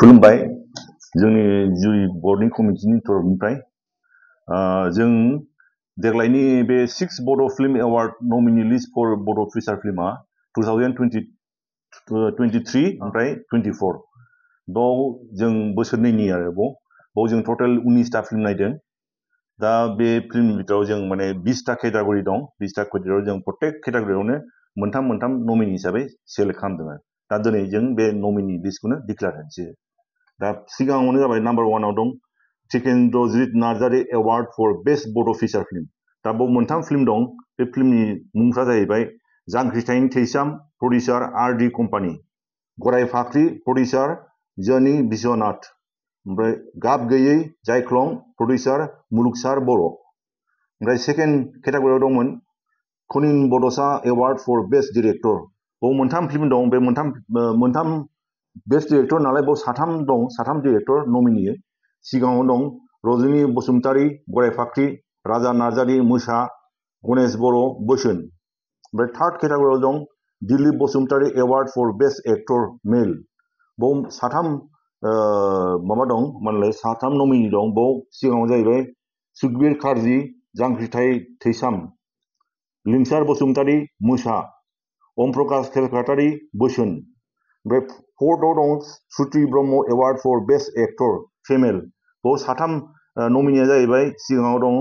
खुलुमबाय जोंनि जुरि बर्डनि कमिटिनि तरफनिफ्राय जों देग्लायनि बे 6 बड' फिल्म एवार्ड नमिनि लिस्ट फर बड' फीचर फिल्मा 2023 ओमफ्राय 24 बाव जों बोसोरनैनि आरो बाव जों टटेल 19टा फिल्म नायदों। दा बे फिल्मनि बिथोराव जों माने 20टा केटेगरि दं। 20टा केटेगरियाव जों प्रत्येक केटेगरियावनो मोनथाम नमिनि हिसाबै सेलेक्ट खालामदों। दा दिनै जों बे नमिनि लिस्टखौनो डिक्लेयार होनोसै। दा सिगाङावनो जाबाय नाम्बार 1 आव दं टिकेन्द्रजित नार्जारी एवार्ड फर बेस्ट बड' फीचर फिल्म। दा बाव मोनथाम फिल्म दं। बे फिल्मनि मुंफ्रा जाहैबाय जांख्रिथायनि थैसाम प्रडिउसार आर.डी. कम्पानी, गराय फाख्रि प्रडिउसार जनी बिश्वनाथ, ओमफ्राय गाब गैयै जायख्लं प्रडिउसार मुलुगसार बर'। ओमफ्राय सेकेन्ड केटेगरियाव दंमोन कनिन बड'सा एवार्ड फर बेस्ट डिरेक्टर। बाव मोनथाम फिल्म दं। बे मोनथाम बेस्ट डिरेक्टर नालाय बाव साथाम डिरेक्टर नमिनि। सिगाङाव दं रजनी बसुमतारी गराय फाख्रि, राजा नार्जारी मोसा, गणेश बर' बोसोन। ओमफ्राय थार्ड केटेगरियाव दं Dilip Basumatary award for best actor male. बाव साथाम नमिनि दं। बाव सिगाङाव जाहैबाय सुखबीर कार्जी जांख्रिथाय थैसाम, लिंसार बसुमतारी मोसा, ओम प्रकाश कलकातारी बोसोन। ओमफ्राय फोर्थआव दं Shruti Brahma award for best actor female. बाव साथाम नमिनिया जाहैबाय सिगाङाव दं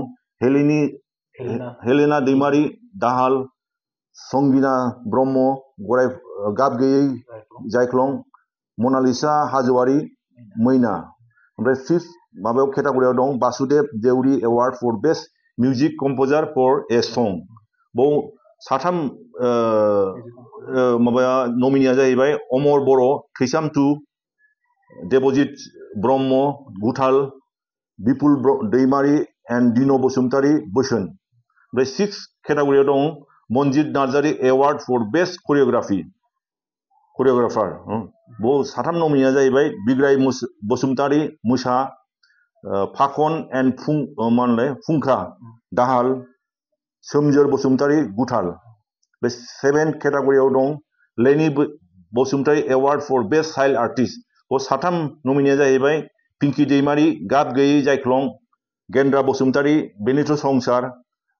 हेलेना दैमारी दाहाल, संगिना ब्रह्म गाब गैयै जायख्लं, मनालिसा हाजोवारी मैना। ओमफ्राय फिफ्थ केटेगरियाव दं Basudev Deuri award for best music composer for a song. बाव साथाम नमिनिया जाहैबाय अमर बर' थैसाम 2, देबजित ब्रह्म गुथाल, बिपुल दैमारी एन्ड दिनो बसुमतारी बोसोन। ओमफ्राय सिक्स केटेगरियाव दं Manjit Narzary award for best choreographer. बाव साथाम नमिनिया जाहैबाय बिग्राय बसुमतारी मोसा, फाखन एन्ड फुंखा दाहाल, सोमजोर बसुमतारी गुथाल। बे सेभेन्थ केटेगरियाव दं Leni Basumatary award for best child artist. बाव साथाम नमिनिया जाहैबाय पिंकी दैमारी गाब गैयै जायख्लं, गेन्द्रा बसुमतारी बेनिथ' संसार,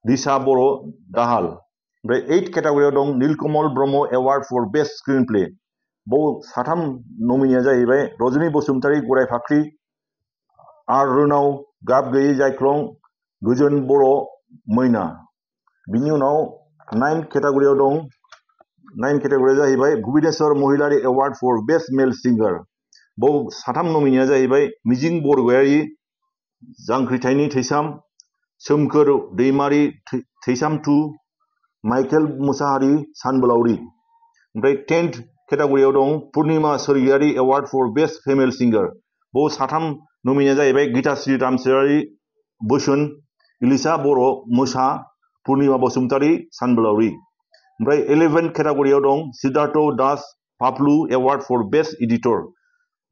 दिसा बर' दाहाल। ओमफ्राय एइथ केटेगरियाव दं Nilkamal Brahma award for best screenplay. बाव साथाम नमिनिया जाहैबाय रजनी बसुमतारी गराय फाख्रि, आर रोनाव गाब गैयै जायख्लं, गोजोन बर' मैना। बिनि उनाव नाइन्थ केटेगरियाव जाहैबाय भुबनेश्वर महिलारी एवार्ड फर बेस्ट मेल सिंगार। बाव साथाम नमिनिया जाहैबाय मिजिं बरगयारी जांख्रिथायनि थैसाम, सोमखोर दैमारी थैसाम 2, माइकेल मुसाहारी सानबोलावरि। ओमफ्राय 10th केटेगरियाव दं पुर्निमा सोरगियारी एवार्ड फर बेस्ट फिमेल सिंगार। बाव साथाम नमिनिया जाहैबाय गीताश्री रामसियारी बोसोन, इलिसा बर' मोसा, पुर्निमा बसुमतारी सानबोलावरि। ओमफ्राय 11th केटेगरियाव दं Siddharth Das Paplu award for best editor.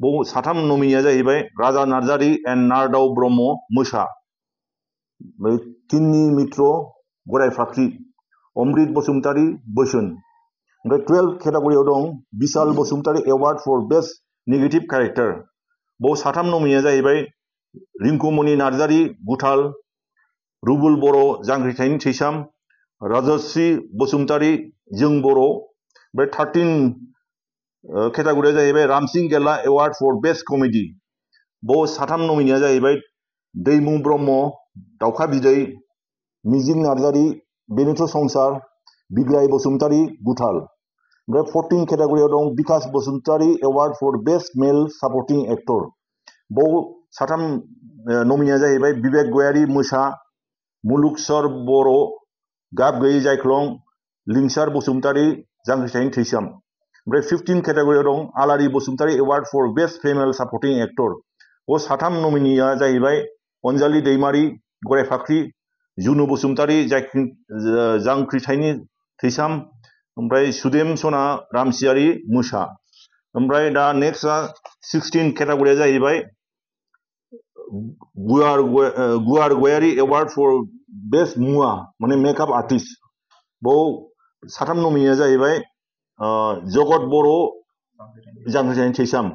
बाव साथाम नमिनिया जाहैबाय राजा नार्जारी एन्ड नारदाव ब्रह्म मोसा, किन्नी मित्र गराय फाख्रि, अमृत बसुमतारी बोसोन। ओमफ्राय 12th केटेगरियाव दं Bishal Basumatary award for best negative character. बाव साथाम नमिनिया जाहैबाय रिंकुमणि नार्जारी गुथाल, रुबुल बर' जांख्रिथायनि थैसाम, राजश्री बसुमतारी जों बर'। ओमफ्राय 13 केटेगरिया जाहैबाय रामसिं गेला एवार्ड फर बेस्ट कमेडि। बाव साथाम नमिनिया जाहैबाय दैमु ब्रह्म दाउखा बिदै, मिजिं नार्जारी बेनिथ' संसार, बिग्राय बसुमतारी गुथाल। ओमफ्राय 14 केटेगरियाव दं Bikash Basumatary award for best male supporting actor. बाव साथाम नमिनिया जाहैबाय बिबेक गयारी मोसा, मुलुगसर बर' गाब गैयै जायख्लं, लिंसार बसुमतारी जांख्रिथायनि थैसाम। ओमफ्राय 15 केटेगरियाव दं Alari Basumatary award for best female supporting actor. बाव साथाम नमिनिया जाहैबाय अनजालि दैमारी गराय फाख्रि, जुनु बसुमतारी जांख्रिथायनि थैसाम, ओमफ्राय सुदेम सना रामसियारी मोसा। ओमफ्राय दा नेक्स्टआ 16 केटेगरिया जाहैबाय गुवार गयारी एवार्ड फर बेस्ट मुवा माने मेकआप आर्टिस्ट। बाव साथाम नमिनिया जाहैबाय जगत बर' जांख्रिथायनि थैसाम,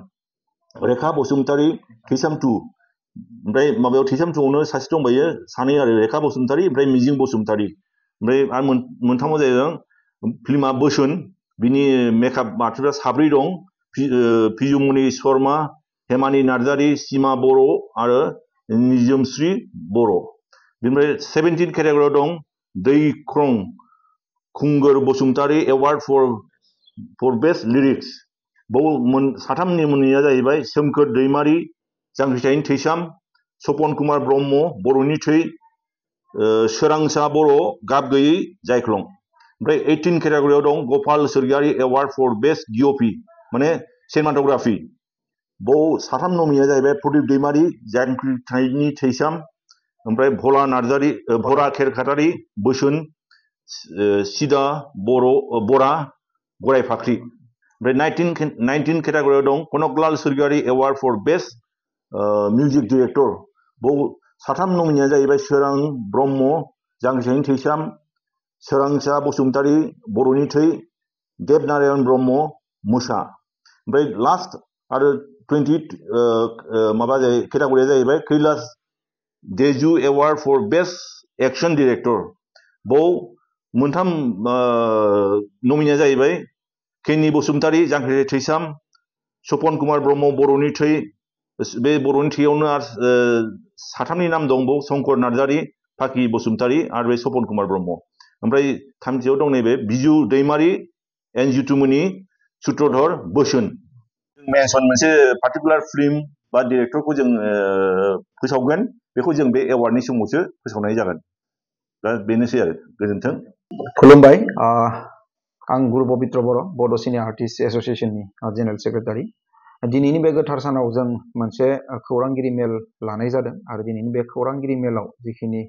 रेखा बसुमतारी थैसाम 2 ओमफ्राय माबायाव थैसाम 2आवनो सासे दंबायो सानै आरो रेखा बसुमतारी ओमफ्राय मिजिं बसुमतारी ओमफ्राय आरो मोनथामाव जाहैदों फिल्मा बोसोन बिनि मेकआप आर्टिस्टआ साब्रै दं पिजुमनि शर्मा हेमानि नार्जारी सीमा बर' आरो निजोमश्री बर' बेनिफ्राय 17 केटेगरियाव दं Daikhrang Khungur Basumatary award for best lyrics बाव साथामनि मुंनिया जाहैबाय सोमखोर दैमारी जांख्रिथायनि थैसाम सपन कुमार ब्रह्म बर'नि थै सोरांसा बर' गाब गैयै जायख्लं ओमफ्राय 18 केटेगरियाव दं गपाल सोरगियारि एवार्ड फर बेस्ट डिअपि माने सिनेमाट'ग्राफि बाव साथाम नमिनिया जाहैबाय प्रदीप दैमारी जांख्रिथायनि थैसाम ओमफ्राय भला नार्जारी भरा खेरखातारि बोसोन सिदा बरा गराय फाख्रि ओमफ्राय 19 केटेगरियाव दं Kanaklal Sorgiary award for best music director बाव साथाम नमिनिया जाहैबाय सोरां ब्रह्म जांख्रिथायनि थैसाम सोरांसा बसुमतारी बर'नि थै देबनारायण ब्रह्म मोसा ओमफ्राय लास्ट आरो 20 माबा केटेगरिया जाहैबाय Kailash Deju award for best action director बाव मोनथाम नमिनिया जाहैबाय केनि बसुमतारी जांख्रिथाय थैसाम सपन कुमार ब्रह्म बर'नि थै बे बर'नि थैयावनो आरो साथामनि नाम दं बाव शंकर नार्जारी फाखि बसुमतारी आरो बे सपन कुमार ब्रह्म ओमफ्राय थामथियाव दं नैबे बिजु दैमारी एनजितुमनि सूत्रधर बोसोन मेनसन मोनसे पार्टिकुलार फिल्म बा डिरेक्टरखौ जों फोसावगोन बेखौ जों बे एवार्डनि समावसो फोसावनाय जागोन दा बेनोसै आरो गोजोन्थों खुलुमबाय आं गुरु पबित्र बर' बड' सिनियर आर्टिस्ट एस'सिएशननि जेनेरेल सेक्रेटारि दिनैनि बे गोथार सानाव जों मोनसे खौरांगिरि मेल लानाय जादों आरो दिनैनि बे खौरांगिरि मेलाव जिखिनि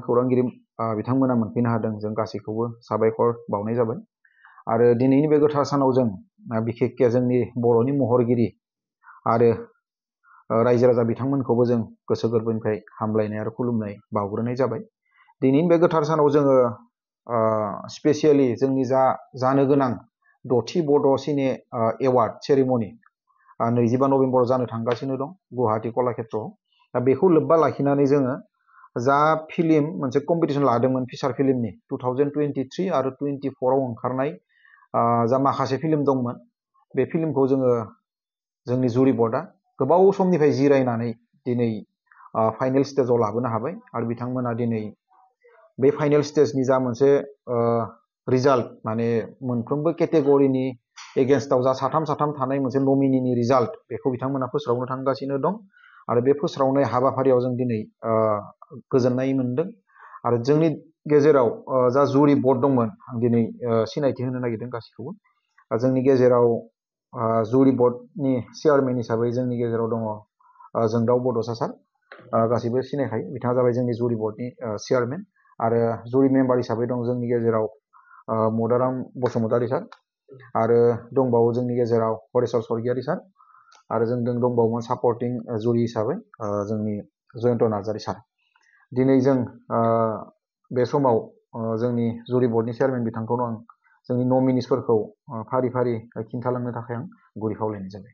खौरांगिरि बिथांमोना मोनफैनो हादों जों गासैखौबो साबायखर बावनाय जाबाय आरो दिनैनि बे गोथार सानाव जों बिखेखके जोंनि बर'नि महरगिरि आरो रायजो राजा बिथांमोनखौबो जों गोसो गोरबोनिफ्राय हामलायनाय आरो खुलुमनाय बावग्रोनाय जाबाय दिनैनि बे गोथार सानाव जोङो स्पेसियेलि जोंनि जानो गोनां 6थि बड' सिने एवार्ड सेरेमनि 25 नभेम्बराव जानो थांगासिनो दं गुवाहाटी कलाक्षेत्रआव दा बेखौ लोब्बा लाखिनानै जोङो जा फिल्म मोनसे कम्पिटिसन लादोंमोन फिसार फिल्मनि 2023 आरो 24 आव ओंखारनाय जा माखासे फिल्म दंमोन बे फिल्मखौ जोङो जोंनि जुरि बर्डआ गोबाव समनिफ्राय जिरायनानै दिनै फाइनेल स्टेजाव लाबोनो हाबाय आरो बिथांमोना दिनै बे फाइनेल स्टेजनि जा मोनसे रिजाल्ट माने मोनफ्रोमबो केटेगरिनि एगेन्स्टआव जा साथाम थानाय मोनसे नमिनिनि रिजाल्ट बेखौ बिथांमोना फोस्रावनो थांगासिनो दं आरो बे फोस्रावनाय हाबाफारियाव जों दिनै गोजोननाय मोनदों आरो जोंनि गेजेराव जा जुरि बर्ड दंमोन आं दिनै सिनायथि होनो नागिरदों गासैखौबो जोंनि गेजेराव जुरि बर्डनि चेयारमेन हिसाबै जोंनि गेजेराव दङ जोंदाव बड'सा सार गासैबो सिनायखायो बिथाङा जाबाय जोंनि जुरि बर्डनि चेयारमेन आरो जुरि मेम्बार हिसाबै दं जोंनि गेजेराव मदाराम बसुमतारी सार आरो दंबावो जोंनि गेजेराव हरेश्वर स्वर्गियारी सार आरो जों दंबावोमोन सापर्टिं जुरि हिसाबै जोंनि जयन्त नार्जारी सार दिनै जों बे समाव जोंनि जुरि बर्डनि चेयारमेन बिथांखौनो आं जोंनि नमिनिसफोरखौ फारि फारि खिन्थालांनो थाखाय आं गुरै खावलायनाय जाबाय